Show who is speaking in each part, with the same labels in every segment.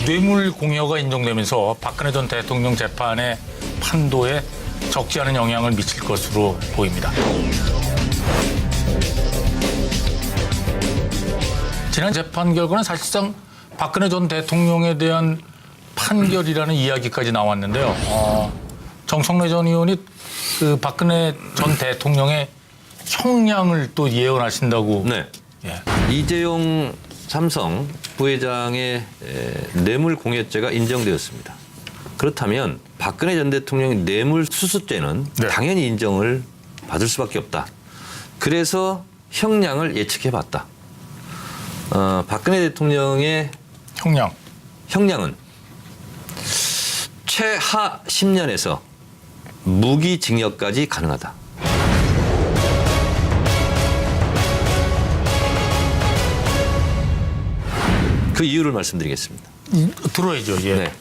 Speaker 1: 뇌물 공여가 인정되면서 박근혜 전 대통령 재판의 판도에 적지 않은 영향을 미칠 것으로 보입니다. 지난 재판 결과는 사실상 박근혜 전 대통령에 대한 판결이라는 이야기까지 나왔는데요. 정청래 전 의원이 그 박근혜 전 대통령의 형량을 또 예언하신다고.
Speaker 2: 네.
Speaker 1: 예.
Speaker 2: 이재용 삼성 부회장의 뇌물 공여죄가 인정되었습니다. 그렇다면 박근혜 전 대통령의 뇌물 수수죄는
Speaker 1: 네.
Speaker 2: 당연히 인정을 받을 수밖에 없다. 그래서 형량을 예측해봤다. 박근혜 대통령의 형량은 최하 10년에서 무기징역까지 가능하다. 그 이유를 말씀드리겠습니다.
Speaker 1: 들어야죠. 예.
Speaker 2: 네.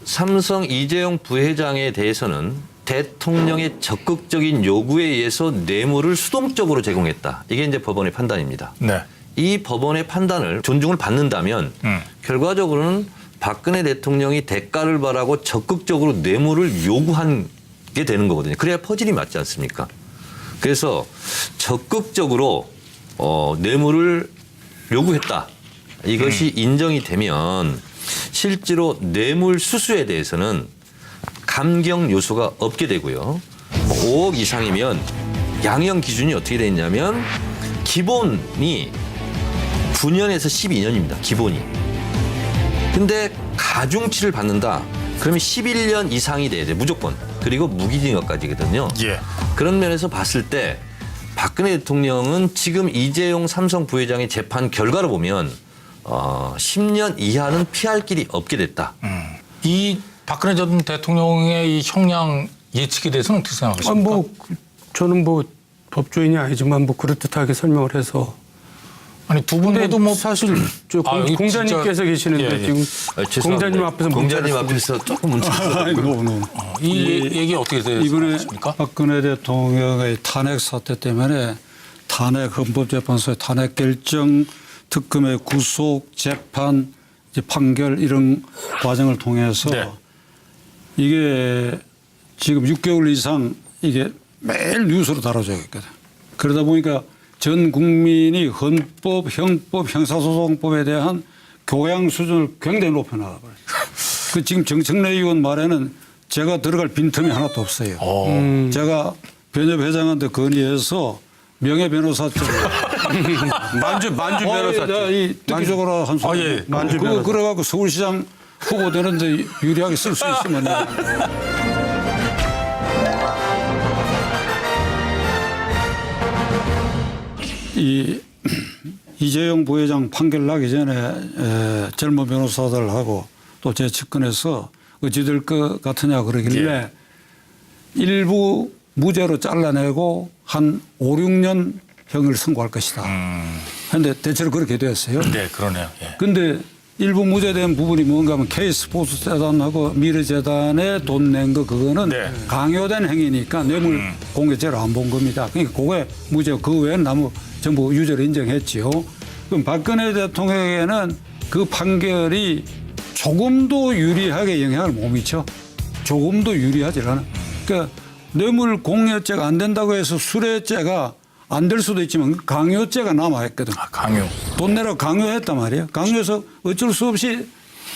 Speaker 2: 삼성 이재용 부회장에 대해서는 대통령의 적극적인 요구에 의해서 뇌물을 수동적으로 제공했다. 이게 이제 법원의 판단입니다.
Speaker 1: 네.
Speaker 2: 이 법원의 판단을 존중을 받는다면 결과적으로는 박근혜 대통령이 대가를 바라고 적극적으로 뇌물을 요구한 게 되는 거거든요. 그래야 퍼즐이 맞지 않습니까? 그래서 적극적으로 뇌물을 요구했다. 이것이 인정이 되면 실제로 뇌물 수수에 대해서는 감경 요소가 없게 되고요. 5억 이상이면 양형 기준이 어떻게 되어 있냐면 기본이 9년에서 12년입니다. 기본이. 근데 가중치를 받는다. 그러면 11년 이상이 돼야 돼. 무조건. 그리고 무기징역까지거든요.
Speaker 1: 예.
Speaker 2: 그런 면에서 봤을 때 박근혜 대통령은 지금 이재용 삼성 부회장의 재판 결과를 보면 10년 이하는 피할 길이 없게 됐다.
Speaker 1: 이 박근혜 전 대통령의 이 형량 예측에 대해서는 어떻게 생각하십니까?
Speaker 3: 저는 법조인이 아니지만 그럴듯하게 설명을 해서.
Speaker 1: 아니 두 분도
Speaker 3: 사실 공자님께서
Speaker 1: 진짜,
Speaker 3: 계시는데
Speaker 1: 예.
Speaker 3: 지금 공자님 앞에서
Speaker 2: 공자님 앞에서 조금 문제가
Speaker 1: 이 얘기 어떻게
Speaker 4: 이번에
Speaker 1: 생각하십니까?
Speaker 4: 박근혜 대통령의 탄핵 사태 때문에 탄핵 헌법재판소의 탄핵 결정, 특검의 구속, 재판, 이제 판결 이런 과정을 통해서
Speaker 1: 네.
Speaker 4: 이게 지금 6개월 이상 이게 매일 뉴스로 다뤄져야겠거든. 그러다 보니까 전 국민이 헌법, 형법, 형사소송법에 대한 교양 수준을 굉장히 높여나가버려요. 그 지금 정청래 의원 말에는 제가 들어갈 빈틈이 하나도 없어요. 제가 변협 회장한테 건의해서 명예 변호사처럼
Speaker 3: 만주 변호사.
Speaker 4: 뜻적으로 한 소리.
Speaker 1: 예.
Speaker 3: 만주 변호사.
Speaker 4: 그래갖고 서울시장 후보 되는데 유리하게 쓸 수 있으면. 이재용 부회장 판결 나기 전에 젊은 변호사들하고 또 제 측근에서 어찌 될 것 같으냐 그러길래
Speaker 1: 예.
Speaker 4: 일부 무죄로 잘라내고 한 5, 6년 형을 선고할 것이다. 그런데 대체로 그렇게 되었어요.
Speaker 1: 네, 그러네요. 예.
Speaker 4: 근데 일부 무죄된 부분이 뭔가 하면 K스포츠재단하고 미래재단에 돈 낸 거 그거는
Speaker 1: 네.
Speaker 4: 강요된 행위니까 뇌물 공여죄로 안 본 겁니다. 그러니까 그게 무죄, 그 외에는 전부 유죄로 인정했지요. 그럼 박근혜 대통령에게는 그 판결이 조금도 유리하게 영향을 못 미쳐. 조금도 유리하지 않아. 그러니까 뇌물 공여죄가 안 된다고 해서 수뢰죄가 안 될 수도 있지만 강요죄가 남아있거든.
Speaker 1: 강요.
Speaker 4: 돈 내라고 강요했단 말이에요. 강요해서 어쩔 수 없이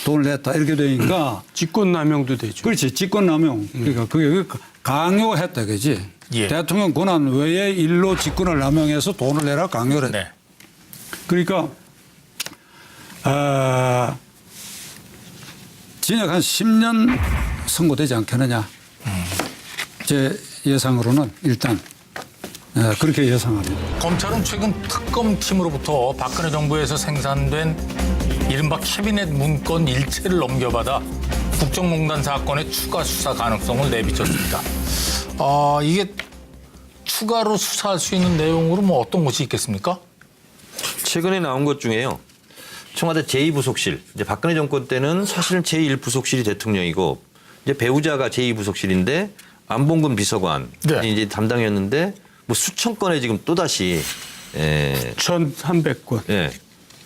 Speaker 4: 돈을 냈다 이렇게 되니까.
Speaker 3: 직권남용도 되죠.
Speaker 4: 그렇지. 직권남용. 그러니까 그게 강요했다 그지.
Speaker 1: 예.
Speaker 4: 대통령 권한 외의 일로 직권을 남용해서 돈을 내라 강요를 했다.
Speaker 1: 네.
Speaker 4: 그러니까 징역 한 10년 선고되지 않겠느냐. 제 예상으로는 일단 그렇게 예상합니다.
Speaker 1: 검찰은 최근 특검팀으로부터 박근혜 정부에서 생산된 이른바 캐비넷 문건 일체를 넘겨받아 국정농단 사건의 추가 수사 가능성을 내비쳤습니다. 이게 추가로 수사할 수 있는 내용으로 어떤 것이 있겠습니까?
Speaker 2: 최근에 나온 것 중에요. 청와대 제2부속실. 이제 박근혜 정권 때는 사실은 제1부속실이 대통령이고 이제 배우자가 제2부속실인데 안봉근 비서관이
Speaker 1: 네.
Speaker 2: 이제 담당이었는데 수천 건에 지금 또다시 예,
Speaker 3: 1,300건.
Speaker 2: 예,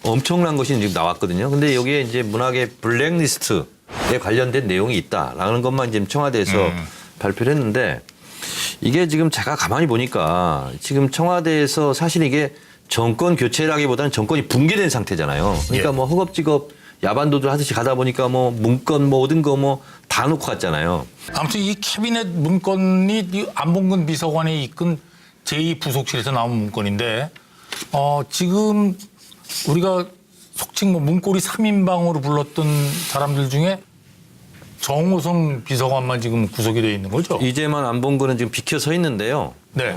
Speaker 2: 엄청난 것이 지금 나왔거든요. 근데 여기에 이제 문학의 블랙리스트에 관련된 내용이 있다라는 것만 지금 청와대에서 발표를 했는데 이게 지금 제가 가만히 보니까 지금 청와대에서 사실 이게 정권 교체라기보다는 정권이 붕괴된 상태잖아요. 그러니까
Speaker 1: 예.
Speaker 2: 뭐 허겁지겁 야반도들 하듯이 가다 보니까 뭐 문건 뭐 얻은 거 뭐 다 놓고 갔잖아요.
Speaker 1: 아무튼 이 캐비넷 문건이 이 안봉근 비서관이 이끈 제2부속실에서 나온 문건인데 지금 우리가 속칭 뭐 문고리 3인방으로 불렀던 사람들 중에 정호성 비서관만 지금 구속이 되어 있는 거죠?
Speaker 2: 이제만 안봉근은 지금 비켜 서 있는데요.
Speaker 1: 네.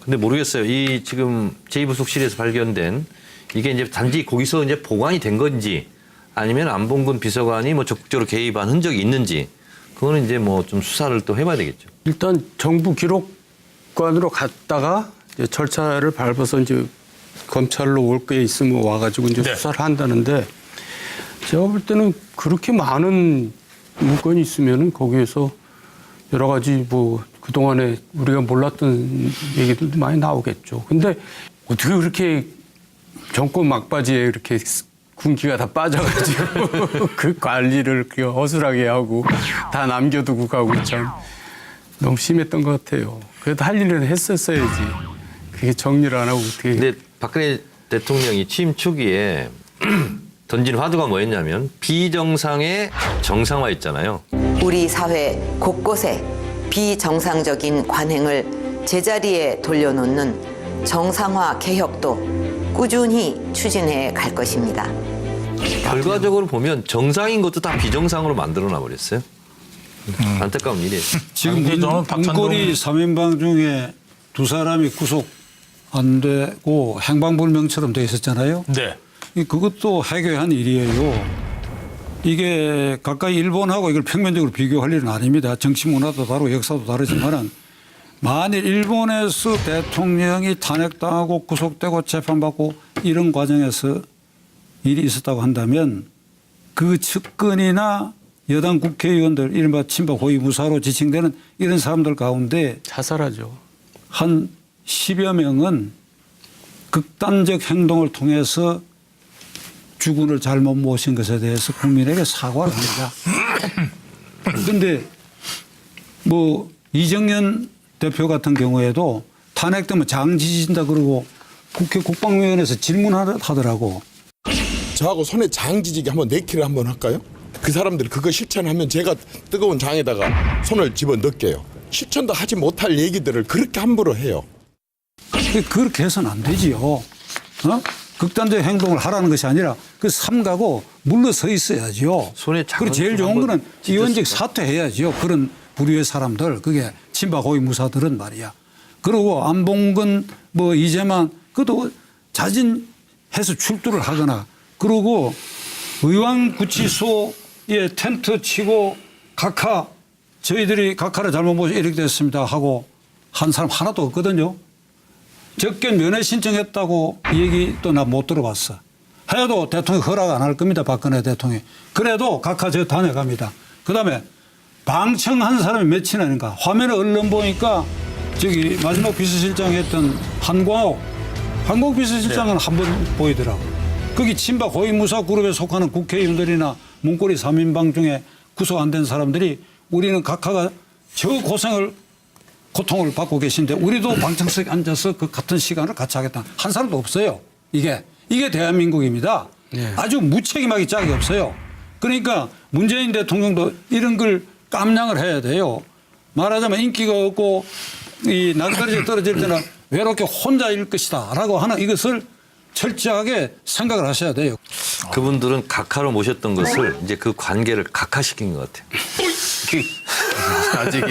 Speaker 2: 근데 모르겠어요. 이 지금 제2부속실에서 발견된 이게 이제 단지 거기서 이제 보관이 된 건지 아니면 안봉근 비서관이 뭐 적극적으로 개입한 흔적이 있는지 그거는 이제 뭐 좀 수사를 또 해봐야 되겠죠.
Speaker 3: 일단 정부 기록관으로 갔다가 이제 절차를 밟아서 이제 검찰로 올 게 있으면 와가지고 이제
Speaker 1: 네.
Speaker 3: 수사를 한다는데 제가 볼 때는 그렇게 많은 문건이 있으면은 거기에서 여러 가지 뭐 그동안에 우리가 몰랐던 얘기들도 많이 나오겠죠. 근데 어떻게 그렇게 정권 막바지에 이렇게 군기가 다 빠져가지고 그 관리를 그렇게 허술하게 하고 다 남겨두고 가고 참 너무 심했던 것 같아요. 그래도 할 일은 했었어야지. 그게 정리를 안 하고 어떻게.
Speaker 2: 근데 박근혜 대통령이 취임 초기에 던진 화두가 뭐였냐면 비정상의 정상화 있잖아요.
Speaker 5: 우리 사회 곳곳에 비정상적인 관행을 제자리에 돌려놓는 정상화 개혁도 꾸준히 추진해 갈 것입니다.
Speaker 2: 결과적으로 보면 정상인 것도 다 비정상으로 만들어놔 버렸어요. 안타까운 일이에요.
Speaker 4: 지금
Speaker 1: 근데 저는 박찬동-
Speaker 4: 문고리 3인방 중에 2사람이 구속 안 되고 행방불명처럼 돼 있었잖아요.
Speaker 1: 네.
Speaker 4: 그것도 해괴한 일이에요. 이게 가까이 일본하고 이걸 평면적으로 비교할 일은 아닙니다. 정치 문화도 다르고 역사도 다르지만은 만일 일본에서 대통령이 탄핵당하고 구속되고 재판받고 이런 과정에서 일이 있었다고 한다면 그 측근이나 여당 국회의원들 이른바 친박 고위 무사로 지칭되는 이런 사람들 가운데
Speaker 3: 자살하죠.
Speaker 4: 한 10여 명은 극단적 행동을 통해서 주군을 잘못 모신 것에 대해서 국민에게 사과를 합니다. 그런데 뭐 이정현 대표 같은 경우에도 탄핵되면 장지진다 그러고 국회 국방위원회에서 질문하더라고.
Speaker 6: 저하고 손에 장 지지기 한번 내키를 한번 할까요? 그 사람들이 그거 실천하면 제가 뜨거운 장에다가 손을 집어 넣을게요. 실천도 하지 못할 얘기들을 그렇게 함부로 해요.
Speaker 4: 그렇게 해서는 안 되지요. 극단적 행동을 하라는 것이 아니라 그 삼가고 물러서 있어야죠.
Speaker 2: 손에 작은
Speaker 4: 그리고 제일
Speaker 2: 손
Speaker 4: 좋은
Speaker 2: 한번
Speaker 4: 거는 의원직
Speaker 2: 찢었을까?
Speaker 4: 사퇴해야죠. 그런 부류의 사람들, 그게 친박 고위 무사들은 말이야. 그리고 안봉근 뭐 이재만 그것도 자진해서 출두를 하거나 그리고 의왕구치소에 텐트 치고 각하 저희들이 각하를 잘못 보시 이렇게 됐습니다 하고 한 사람 하나도 없거든요. 적견 면회 신청했다고 얘기도 나 못 들어봤어. 해도 대통령 허락 안 할 겁니다. 박근혜 대통령이. 그래도 각하 저 다녀갑니다. 그다음에 방청한 사람이 몇이나 있는가. 화면에 언론 보니까 저기 마지막 비서실장 했던 한광옥 비서실장은 한 번 보이더라고. 거기 친박 고위무사 그룹에 속하는 국회의원들이나 문고리 3인방 중에 구속 안 된 사람들이 우리는 각하가 저 고통을 받고 계신데 우리도 방청석에 앉아서 그 같은 시간을 같이 하겠다. 한 사람도 없어요. 이게 대한민국입니다.
Speaker 3: 네.
Speaker 4: 아주 무책임하기 짝이 없어요. 그러니까 문재인 대통령도 이런 걸 깜냥을 해야 돼요. 말하자면 인기가 없고 이 날떨어져 떨어질 때는 외롭게 혼자일 것이다 라고 하는 이것을 철저하게 생각을 하셔야 돼요.
Speaker 2: 그분들은 각하로 모셨던 것을 이제 그 관계를 각하시킨 것 같아요.
Speaker 3: 아직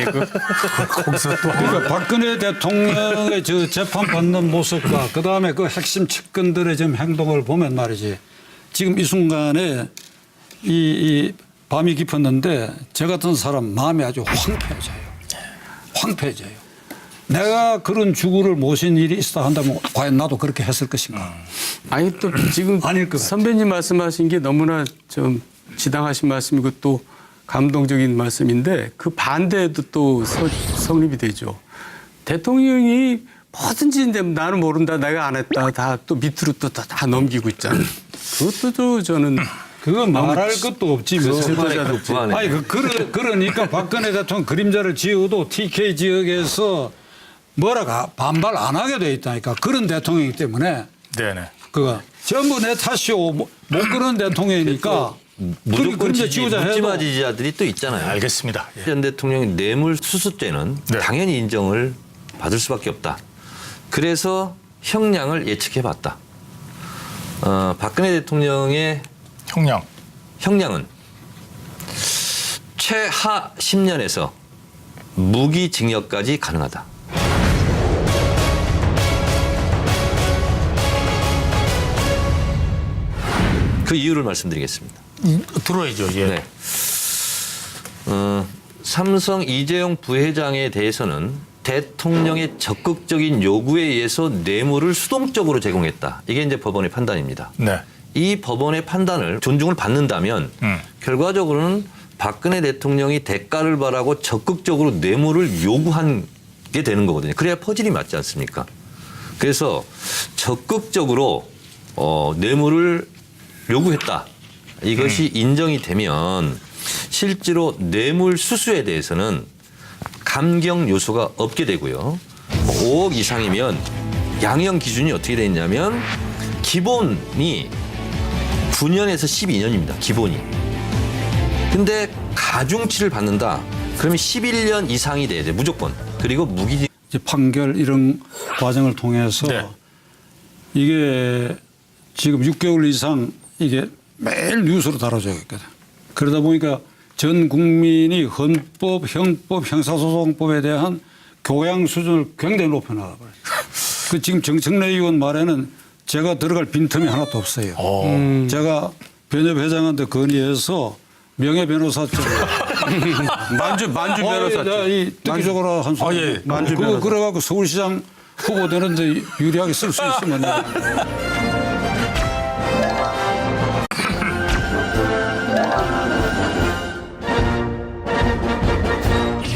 Speaker 1: 거기서 또
Speaker 4: 그러니까 박근혜 대통령의 저 재판받는 모습과 그다음에 그 핵심 측근들의 지금 행동을 보면 말이지 지금 이 순간에 이 밤이 깊었는데 저 같은 사람 마음이 아주 황폐해져요. 내가 그런 주구를 모신 일이 있다 한다면 과연 나도 그렇게 했을 것인가.
Speaker 3: 아니 또 지금
Speaker 4: 아닐 것 같아요.
Speaker 3: 선배님 말씀하신 게 너무나 좀 지당하신 말씀이고 또 감동적인 말씀인데 그 반대도 또 성립이 되죠. 대통령이 뭐든지 이제 나는 모른다, 내가 안 했다, 다 또 밑으로 또 다 넘기고 있잖아요. 그것도 저는
Speaker 4: 그건 말할 것도 없지. 뭐.
Speaker 2: 불안해, 불안해.
Speaker 4: 아니 그러니까 박근혜 대통령 그림자를 지어도 TK 지역에서 뭐라가 반발 안 하게 돼 있다니까. 그런 대통령이기 때문에
Speaker 1: 네네.
Speaker 4: 그거 전부 내 탓이오. 못 그런 대통령이니까
Speaker 2: 무조건
Speaker 4: 그림자 지우자
Speaker 2: 묻지마
Speaker 4: 해도
Speaker 2: 지지자들이 또 있잖아요.
Speaker 1: 알겠습니다. 예.
Speaker 2: 전 대통령의 뇌물 수수죄는
Speaker 1: 네.
Speaker 2: 당연히 인정을 받을 수밖에 없다. 그래서 형량을 예측해봤다. 박근혜 대통령의 형량은 최하 10년에서 무기징역까지 가능하다. 그 이유를 말씀드리겠습니다.
Speaker 1: 들어야죠. 예.
Speaker 2: 네. 삼성 이재용 부회장에 대해서는 대통령의 적극적인 요구에 의해서 뇌물을 수동적으로 제공했다. 이게 이제 법원의 판단입니다.
Speaker 1: 네.
Speaker 2: 이 법원의 판단을 존중을 받는다면 결과적으로는 박근혜 대통령이 대가를 바라고 적극적으로 뇌물을 요구한 게 되는 거거든요. 그래야 퍼즐이 맞지 않습니까? 그래서 적극적으로 뇌물을 요구했다. 이것이 인정이 되면 실제로 뇌물 수수에 대해서는 감경 요소가 없게 되고요. 5억 이상이면 양형 기준이 어떻게 돼 있냐면 기본이 9년에서 12년입니다. 기본이. 근데 가중치를 받는다. 그러면 11년 이상이 돼야 돼. 무조건. 그리고 무기징.
Speaker 4: 이제 판결 이런 과정을 통해서
Speaker 1: 네.
Speaker 4: 이게 지금 6개월 이상 이게 매일 뉴스로 다뤄져야겠거든. 그러다 보니까 전 국민이 헌법, 형법, 형사소송법에 대한 교양 수준을 굉장히 높여나가버려요. 그 지금 정청래 의원 말에는 제가 들어갈 빈틈이 하나도 없어요. 제가 변협 회장한테 건의해서 명예 변호사증
Speaker 3: 만주 변호사.
Speaker 4: 내가 이 듣기적으로 한 소리.
Speaker 1: 예.
Speaker 3: 만주
Speaker 4: 그거
Speaker 3: 변호사.
Speaker 4: 그래갖고 서울시장 후보 되는데 유리하게 쓸 수 있으면.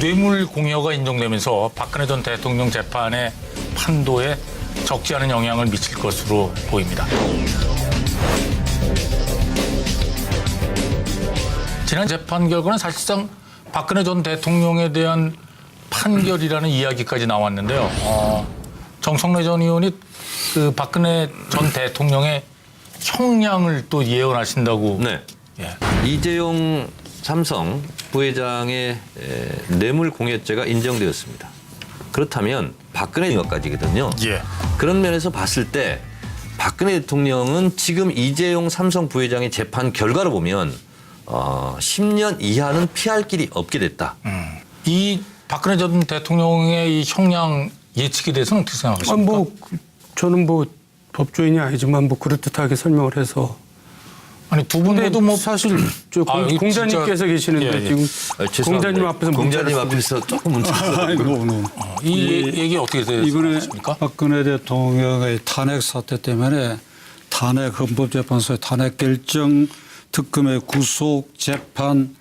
Speaker 1: 뇌물 공여가 인정되면서 박근혜 전 대통령 재판의 판도에 적지 않은 영향을 미칠 것으로 보입니다. 지난 재판 결과는 사실상 박근혜 전 대통령에 대한 판결이라는 이야기까지 나왔는데요. 정청래 전 의원이 그 박근혜 전 대통령의 형량을 또 예언하신다고.
Speaker 2: 네.
Speaker 1: 예.
Speaker 2: 이재용 삼성 부회장의 뇌물 공여죄가 인정되었습니다. 그렇다면 박근혜 징역까지거든요.
Speaker 1: 예.
Speaker 2: 그런 면에서 봤을 때 박근혜 대통령은 지금 이재용 삼성 부회장의 재판 결과를 보면 10년 이하는 피할 길이 없게 됐다.
Speaker 1: 이 박근혜 전 대통령의 이 형량 예측에 대해서는 어떻게 생각하십니까?
Speaker 3: 저는 법조인이 아니지만 그럴듯하게 설명을 해서.
Speaker 1: 아니 두 분
Speaker 3: 근데
Speaker 1: 모두 뭐
Speaker 3: 사실 저
Speaker 1: 이거
Speaker 3: 공자님께서
Speaker 1: 진짜-
Speaker 3: 계시는데
Speaker 1: 예, 예.
Speaker 3: 지금
Speaker 2: 죄송합니다.
Speaker 3: 공자님 앞에서
Speaker 2: 공자님
Speaker 3: 문자를
Speaker 2: 앞에서 조금 문자.
Speaker 1: 이 얘기 어떻게
Speaker 4: 이번에
Speaker 1: 생각하십니까?
Speaker 4: 박근혜 대통령의 탄핵 사태 때문에 탄핵 헌법재판소의 탄핵 결정, 특검의 구속, 재판